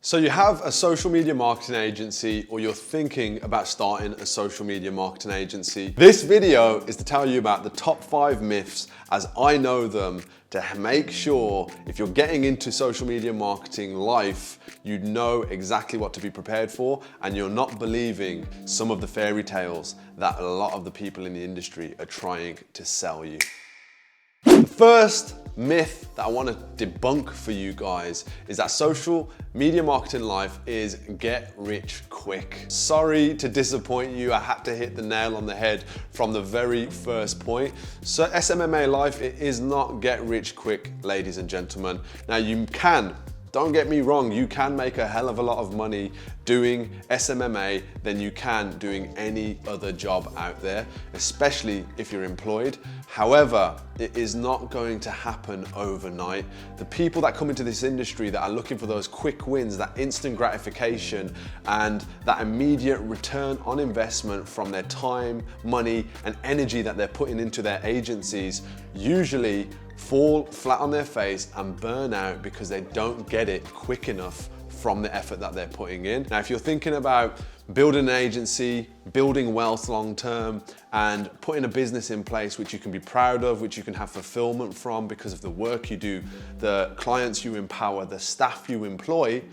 So you have a social media marketing agency, or you're thinking about starting a social media marketing agency. This video is to tell you about the top 5 myths as I know them, to make sure if you're getting into social media marketing life, you know exactly what to be prepared for and you're not believing some of the fairy tales that a lot of the people in the industry are trying to sell you. The first myth that I want to debunk for you guys is that social media marketing life is get rich quick. Sorry to disappoint you, I had to hit the nail on the head from the very first point. So SMMA life, it is not get rich quick, ladies and gentlemen. Now you can, don't get me wrong, you can make a hell of a lot of money doing SMMA than you can doing any other job out there, especially if you're employed. However, it is not going to happen overnight. The people that come into this industry that are looking for those quick wins, that instant gratification, and that immediate return on investment from their time, money, and energy that they're putting into their agencies, usually fall flat on their face and burn out because they don't get it quick enough from the effort that they're putting in. Now, if you're thinking about building an agency, building wealth long term, and putting a business in place which you can be proud of, which you can have fulfillment from because of the work you do, the clients you empower, the staff you employ,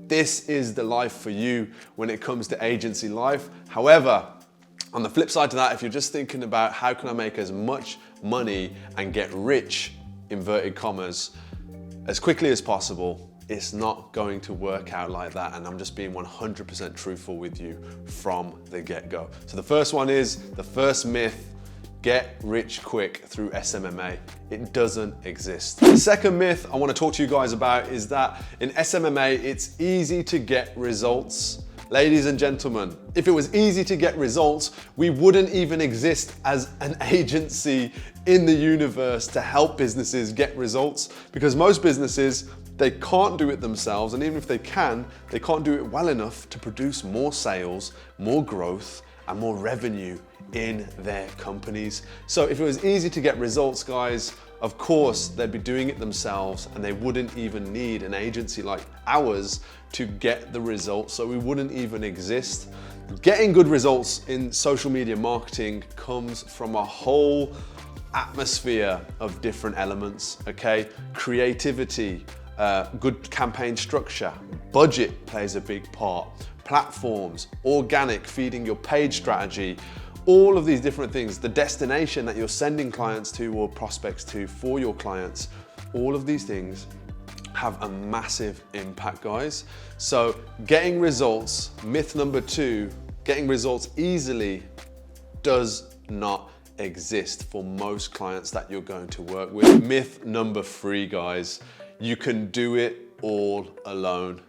this is the life for you when it comes to agency life. However, on the flip side to that, if you're just thinking about how can I make as much money and get rich, inverted commas, as quickly as possible, it's not going to work out like that, and I'm just being 100% truthful with you from the get-go. So the first one is, the first myth, get rich quick through SMMA. It doesn't exist. The second myth I want to talk to you guys about is that in SMMA, it's easy to get results. Ladies and gentlemen, if it was easy to get results, we wouldn't even exist as an agency in the universe to help businesses get results, because most businesses, they can't do it themselves, and even if they can't do it well enough to produce more sales, more growth, and more revenue in their companies. So if it was easy to get results, guys, of course they'd be doing it themselves, and they wouldn't even need an agency like ours to get the results, so we wouldn't even exist. Getting good results in social media marketing comes from a whole atmosphere of different elements, okay? Creativity, good campaign structure, budget plays a big part, platforms, organic, feeding your page strategy, all of these different things, the destination that you're sending clients to or prospects to for your clients, all of these things have a massive impact, guys. So getting results, myth number 2, getting results easily does not exist for most clients that you're going to work with. Myth number 3, guys, you can do it all alone.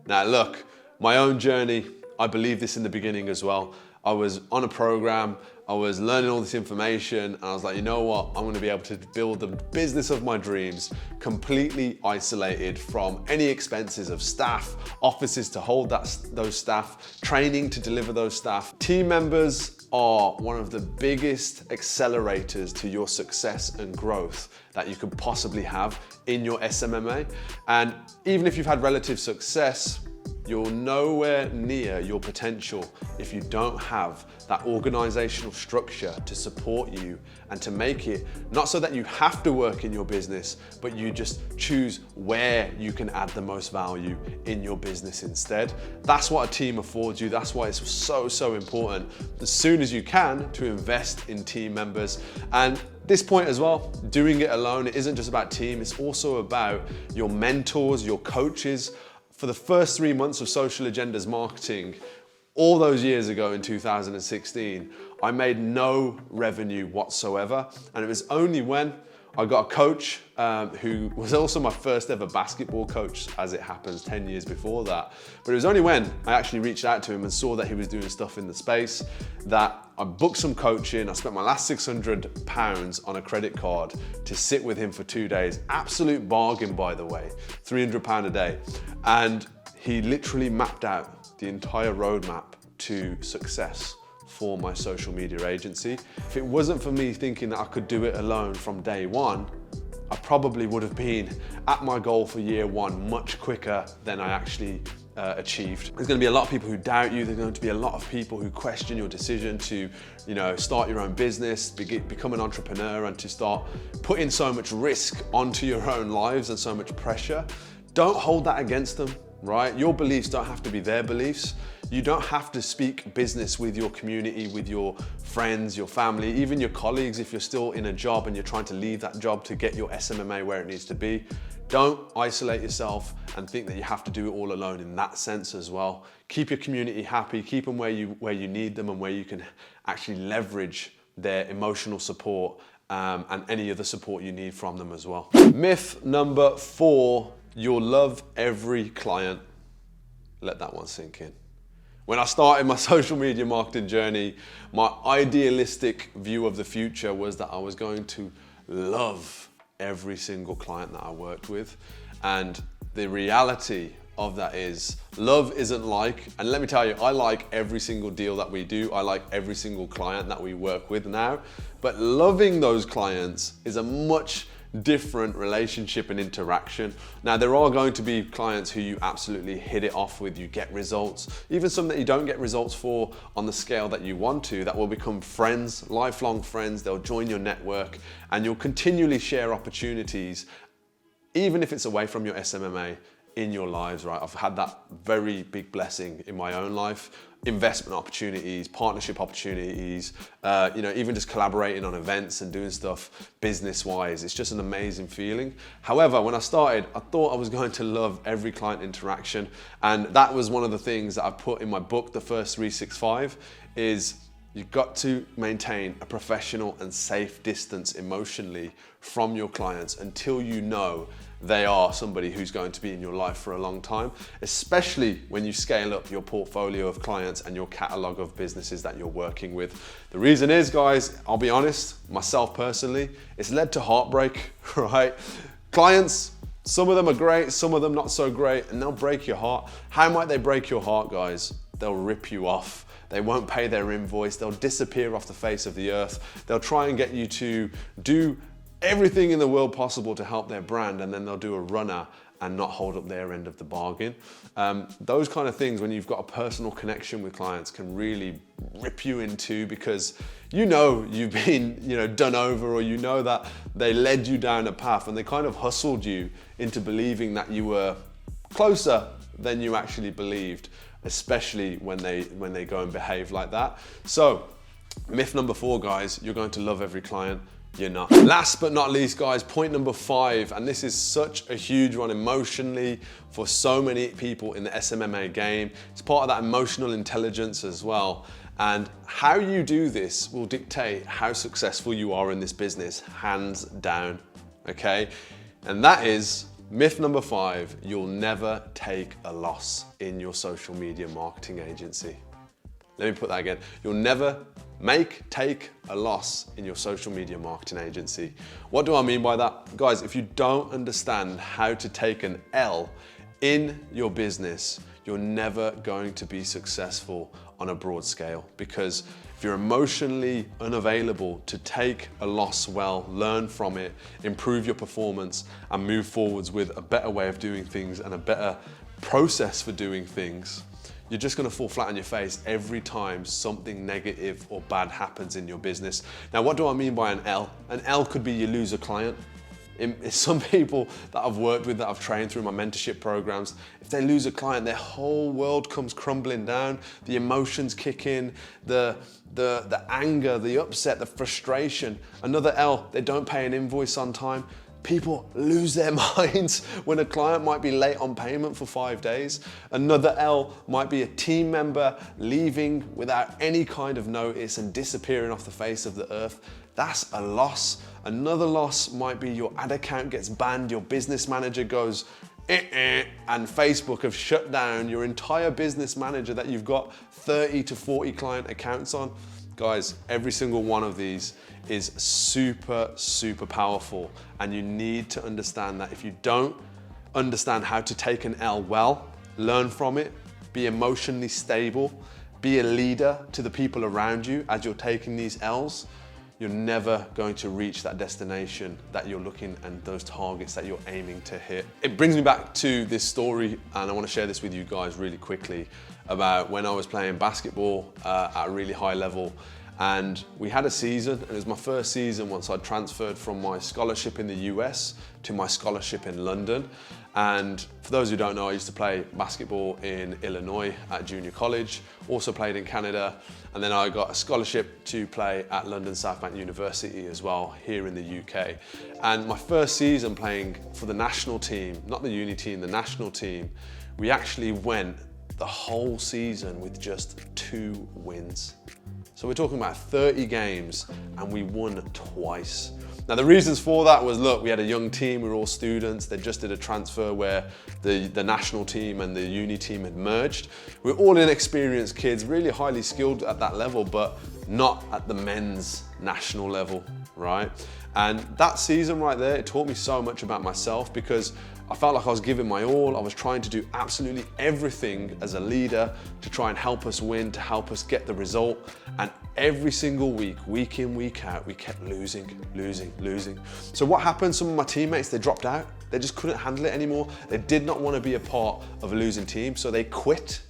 Now look, my own journey, I believe this in the beginning as well. I was on a program, I was learning all this information, and I was like, you know what? I'm gonna be able to build the business of my dreams, completely isolated from any expenses of staff, offices to hold those staff, training to deliver those staff. Team members are one of the biggest accelerators to your success and growth that you could possibly have in your SMMA. And even if you've had relative success, you're nowhere near your potential if you don't have that organizational structure to support you and to make it not so that you have to work in your business, but you just choose where you can add the most value in your business instead. That's what a team affords you. That's why it's so important as soon as you can to invest in team members. And this point as well, doing it alone, it isn't just about team, it's also about your mentors, your coaches. For the first 3 months of Social Agendas marketing, all those years ago in 2016, I made no revenue whatsoever. And it was only when I got a coach who was also my first ever basketball coach, as it happens, 10 years before that. But it was only when I actually reached out to him and saw that he was doing stuff in the space that I booked some coaching. I spent my last £600 on a credit card to sit with him for 2 days. Absolute bargain, by the way, £300 a day. And he literally mapped out the entire roadmap to success for my social media agency. If it wasn't for me thinking that I could do it alone from day one, I probably would have been at my goal for year 1 much quicker than I actually achieved. There's going to be a lot of people who doubt you. There's going to be a lot of people who question your decision to, start your own business, become an entrepreneur, and to start putting so much risk onto your own lives and so much pressure. Don't hold that against them, right? Your beliefs don't have to be their beliefs. You don't have to speak business with your community, with your friends, your family, even your colleagues if you're still in a job and you're trying to leave that job to get your SMMA where it needs to be. Don't isolate yourself and think that you have to do it all alone in that sense as well. Keep your community happy, keep them where you need them and where you can actually leverage their emotional support and any other support you need from them as well. Myth number 4, you'll love every client. Let that one sink in. When I started my social media marketing journey, my idealistic view of the future was that I was going to love every single client that I worked with. And the reality of that is love isn't like, and let me tell you, I like every single deal that we do. I like every single client that we work with now, but loving those clients is a much different relationship and interaction. Now, there are going to be clients who you absolutely hit it off with, you get results, even some that you don't get results for on the scale that you want to, that will become friends, lifelong friends. They'll join your network and you'll continually share opportunities, even if it's away from your SMMA, in your lives, right? I've had that very big blessing in my own life. Investment opportunities, partnership opportunities, even just collaborating on events and doing stuff business-wise. It's just an amazing feeling. However, when I started, I thought I was going to love every client interaction. And that was one of the things that I put in my book, The First 365, is you've got to maintain a professional and safe distance emotionally from your clients until you know they are somebody who's going to be in your life for a long time, especially when you scale up your portfolio of clients and your catalog of businesses that you're working with. The reason is, guys, I'll be honest, myself personally, it's led to heartbreak, right? Clients, some of them are great, some of them not so great, and they'll break your heart. How might they break your heart, guys? They'll rip you off. They won't pay their invoice. They'll disappear off the face of the earth. They'll try and get you to do everything in the world possible to help their brand, and then they'll do a runner and not hold up their end of the bargain. Those kind of things, when you've got a personal connection with clients, can really rip you in two, because you've been done over, or that they led you down a path and they kind of hustled you into believing that you were closer than you actually believed, especially when they go and behave like that. So myth number 4, guys, you're going to love every client. You're not. Last but not least, guys, point number 5, and this is such a huge one emotionally for so many people in the SMMA game. It's part of that emotional intelligence as well. And how you do this will dictate how successful you are in this business, hands down, okay? And that is myth number 5, you'll never take a loss in your social media marketing agency. Let me put that again. You'll never take a loss in your social media marketing agency. What do I mean by that? Guys, if you don't understand how to take an L in your business, you're never going to be successful on a broad scale, because if you're emotionally unavailable to take a loss well, learn from it, improve your performance, and move forwards with a better way of doing things and a better process for doing things, you're just going to fall flat on your face every time something negative or bad happens in your business. Now, what do I mean by an L? An L could be you lose a client. Some people that I've worked with, that I've trained through my mentorship programs, if they lose a client, their whole world comes crumbling down. The emotions kick in, the anger, the upset, the frustration. Another L, they don't pay an invoice on time. People lose their minds when a client might be late on payment for 5 days. Another L might be a team member leaving without any kind of notice and disappearing off the face of the earth. That's a loss. Another loss might be your ad account gets banned, your business manager goes and Facebook have shut down your entire business manager that you've got 30 to 40 client accounts on. Guys, every single one of these is super, super powerful, and you need to understand that. If you don't understand how to take an L well, learn from it, be emotionally stable, be a leader to the people around you as you're taking these L's, you're never going to reach that destination that you're looking and those targets that you're aiming to hit. It brings me back to this story, and I want to share this with you guys really quickly about when I was playing basketball at a really high level. And we had a season, and it was my first season once I'd transferred from my scholarship in the US to my scholarship in London. And for those who don't know, I used to play basketball in Illinois at junior college, also played in Canada, and then I got a scholarship to play at London South Bank University as well, here in the UK. And my first season playing for the national team, not the uni team, the national team, we actually went the whole season with just 2 wins. So we're talking about 30 games and we won twice. Now the reasons for that was, look, we had a young team, we were all students, they just did a transfer where the national team and the uni team had merged. We're all inexperienced kids, really highly skilled at that level, but not at the men's national level, right? And that season right there, it taught me so much about myself because I felt like I was giving my all. I was trying to do absolutely everything as a leader to try and help us win, to help us get the result. And every single week, week in, week out, we kept losing. So what happened? Some of my teammates, they dropped out. They just couldn't handle it anymore. They did not want to be a part of a losing team, so they quit.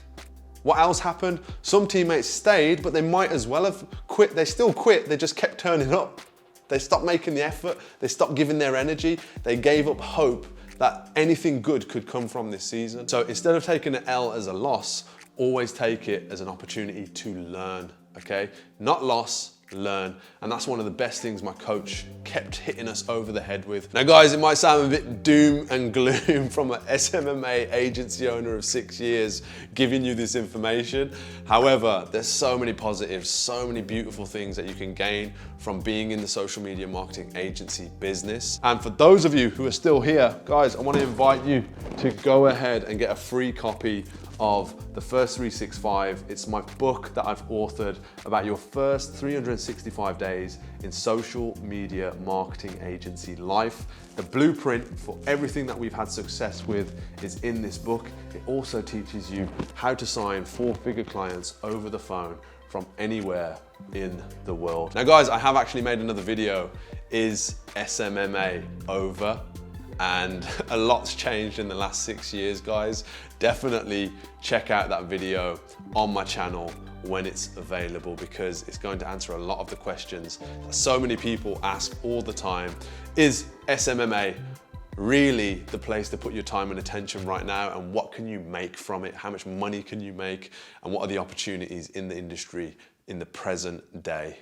What else happened? Some teammates stayed, but they might as well have quit. They still quit, they just kept turning up. They stopped making the effort. They stopped giving their energy. They gave up hope that anything good could come from this season. So instead of taking an L as a loss, always take it as an opportunity to learn, okay? Not loss, learn. And that's one of the best things my coach kept hitting us over the head with. Now guys, it might sound a bit doom and gloom from an SMMA agency owner of 6 years giving you this information. However, there's so many positives, so many beautiful things that you can gain from being in the social media marketing agency business. And for those of you who are still here, guys, I want to invite you to go ahead and get a free copy of The First 365. It's my book that I've authored about your first 365 days in social media marketing agency life. The blueprint for everything that we've had success with is in this book. It also teaches you how to sign 4-figure clients over the phone from anywhere in the world. Now guys, I have actually made another video. Is SMMA over? And a lot's changed in the last 6 years, guys. Definitely check out that video on my channel when it's available, because it's going to answer a lot of the questions that so many people ask all the time. Is SMMA really the place to put your time and attention right now? And what can you make from it? How much money can you make? And what are the opportunities in the industry in the present day?